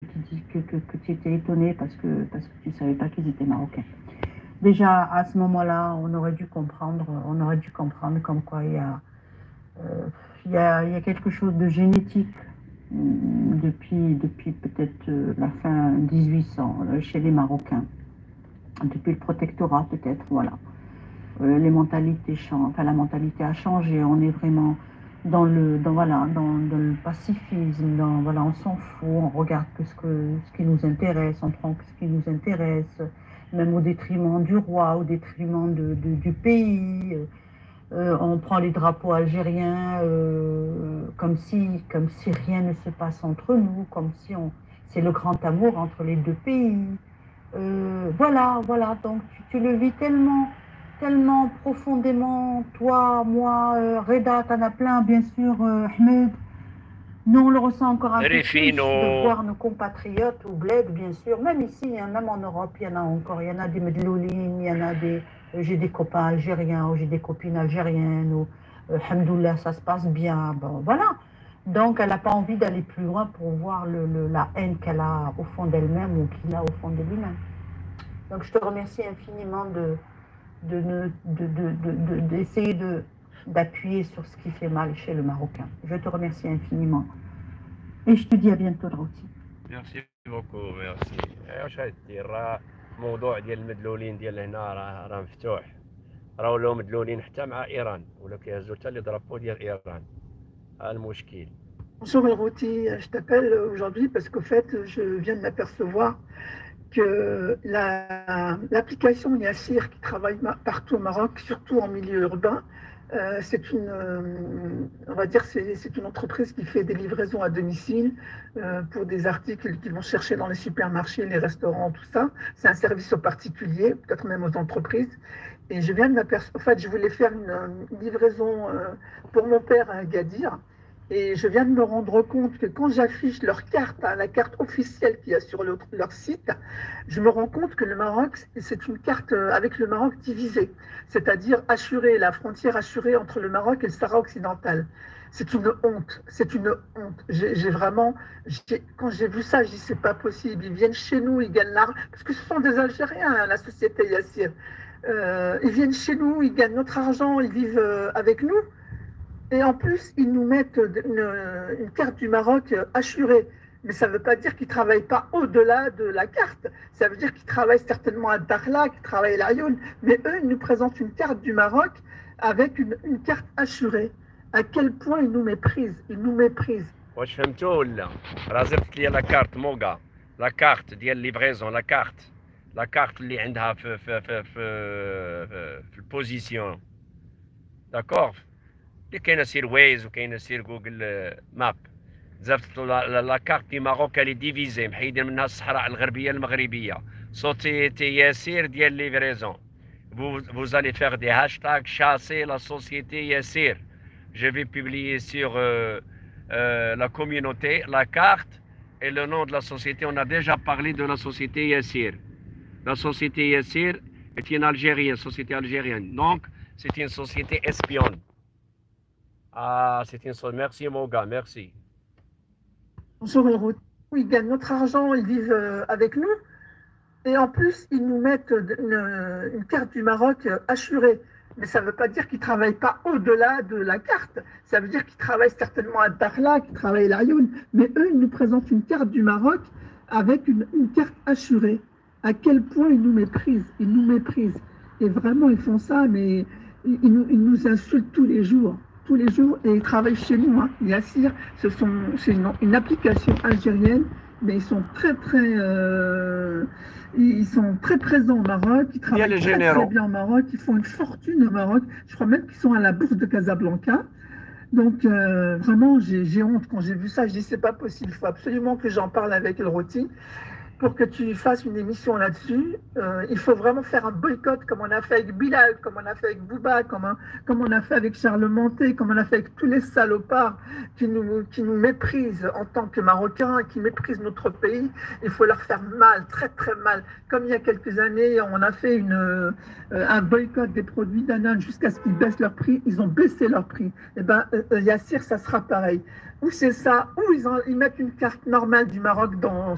que tu étais étonné parce que tu ne savais pas qu'ils étaient marocains. Déjà, à ce moment-là, on aurait dû comprendre comme quoi euh, il y a quelque chose de génétique depuis peut-être la fin 1800 chez les Marocains, depuis le protectorat peut-être, voilà. Les mentalités changent, enfin la mentalité a changé, on est vraiment dans le pacifisme, voilà, on s'en fout, on regarde que ce qui nous intéresse, on prend que ce qui nous intéresse, même au détriment du roi, au détriment du pays. On prend les drapeaux algériens comme si rien ne se passe entre nous, c'est le grand amour entre les deux pays. Voilà, donc tu le vis tellement profondément, toi, moi, Reda, t'en as plein, bien sûr, Ahmed. Nous, on le ressent encore un peu plus de Rifino. voir nos compatriotes au bled, bien sûr. Même ici, il y en a en Europe, il y en a encore. Il y en a des Medloulines, il y en a des. J'ai des copains algériens, ou j'ai des copines algériennes, ou Alhamdoulilah, ça se passe bien. Bon, voilà. Donc, elle n'a pas envie d'aller plus loin pour voir la haine qu'elle a au fond d'elle-même ou qu'il a au fond de lui-même. Donc, je te remercie infiniment d'essayer d'appuyer sur ce qui fait mal chez le Marocain. Je te remercie infiniment. Et je te dis à bientôt, Drauti. ميرسي بوكو ميرسي. واش غدير؟ راه الموضوع ديال المدلولين ديال هنا راه مفتوح. راهو لو مدلولين حتى مع ايران ولا كيهزو حتى لي درابو ديال ايران. ها المشكل. Bonjour Elrouti, je t'appelle aujourd'hui parce qu'au fait, je viens de m'apercevoir que l'application Yassir qui travaille partout au Maroc, surtout en milieu urbain, c'est on va dire, c'est une entreprise qui fait des livraisons à domicile pour des articles qu'ils vont chercher dans les supermarchés, les restaurants, tout ça. C'est un service aux particuliers, peut-être même aux entreprises. Et je viens de m'apercevoir, en fait, je voulais faire une livraison pour mon père à Agadir. Et je viens de me rendre compte que quand j'affiche leur carte, la carte officielle qu'il y a sur leur site, je me rends compte que le Maroc, c'est une carte avec le Maroc divisé, c'est-à-dire assurée, la frontière assurée entre le Maroc et le Sahara occidental. C'est une honte, c'est une honte. Quand j'ai vu ça, je dis c'est pas possible. Ils viennent chez nous, ils gagnent l'argent, parce que ce sont des Algériens, hein, la société Yassir. Ils viennent chez nous, ils gagnent notre argent, ils vivent avec nous. Et en plus, ils nous mettent une carte du Maroc assurée. Mais ça ne veut pas dire qu'ils ne travaillent pas au-delà de la carte. Ça veut dire qu'ils travaillent certainement à Dakhla, qu'ils travaillent à Lyon. Mais eux, ils nous présentent une carte du Maroc avec une carte assurée. À quel point ils nous méprisent. Ils nous méprisent. واش فهمتو ولا؟ راه زربت لي لا كارت موغا، لا كارت ديال ليفريزون، لا كارت اللي عندها في البوزيسيون. داكوغ؟ اللي كاينه سير ويز وكاينه سير جوجل ماب. زربت لا كارت دي ماروك اللي ديفيزي، محيدين منها الصحراء الغربيه المغربيه. سوسيتي ياسير ديال ليفريزون. Vous allez faire des hashtags chasser la société Yassir. Je vais publier sur la communauté la carte et le nom de la société. On a déjà parlé de la société Yassir. La société Yassir est une Algérienne, société algérienne. Donc, c'est une société espionne. Ah, c'est une société. Merci, mon gars, merci. Bonjour, ils gagnent notre argent, ils vivent avec nous. Et en plus, ils nous mettent une carte du Maroc assurée. Mais ça ne veut pas dire qu'ils ne travaillent pas au-delà de la carte. Ça veut dire qu'ils travaillent certainement à Dakhla, qu'ils travaillent à Lyon. Mais eux, ils nous présentent une carte du Maroc avec une carte assurée. À quel point ils nous méprisent. Ils nous méprisent. Et vraiment, ils font ça, mais ils nous insultent tous les jours. Tous les jours. Et ils travaillent chez nous. Hein. Yassir, c'est une application algérienne. Mais ils sont très présents au Maroc, ils travaillent très bien au Maroc, ils font une fortune au Maroc. Je crois même qu'ils sont à la bourse de Casablanca. Donc vraiment, j'ai honte quand j'ai vu ça. Je dis c'est pas possible, il faut absolument que j'en parle avec El Roti pour que tu fasses une émission là-dessus. Il faut vraiment faire un boycott comme on a fait avec Bilal, comme on a fait avec Bouba, comme on a fait avec Charles Monté, comme on a fait avec tous les salopards qui nous méprisent en tant que Marocains, qui méprisent notre pays. Il faut leur faire mal, très très mal. Comme il y a quelques années, on a fait un boycott des produits Danone jusqu'à ce qu'ils baissent leur prix. Ils ont baissé leur prix. Et bien, Yassir, ça sera pareil. Ou c'est ça, ou ils mettent une carte normale du Maroc dans